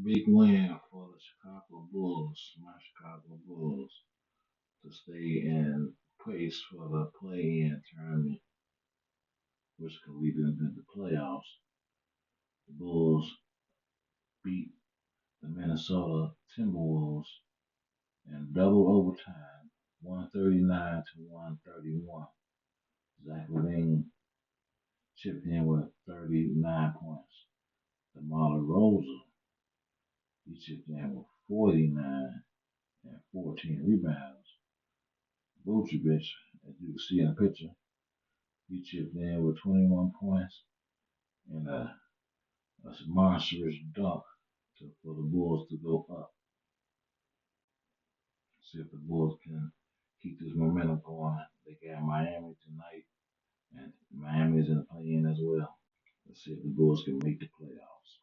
Big win for the Chicago Bulls, my Chicago Bulls, to stay in place for the play-in tournament, which could lead them into the playoffs. The Bulls beat the Minnesota Timberwolves in double overtime, 139 to 131. Zach LaVine chipped in with 39 points. DeMar DeRozan, he chipped in with 49 and 14 rebounds. Vucevic, as you can see in the picture, he chipped in with 21 points and a monstrous dunk for the Bulls to go up. See if the Bulls can keep this momentum going. They got Miami tonight, and Miami is in the play-in as well. Let's see if the Bulls can make the playoffs.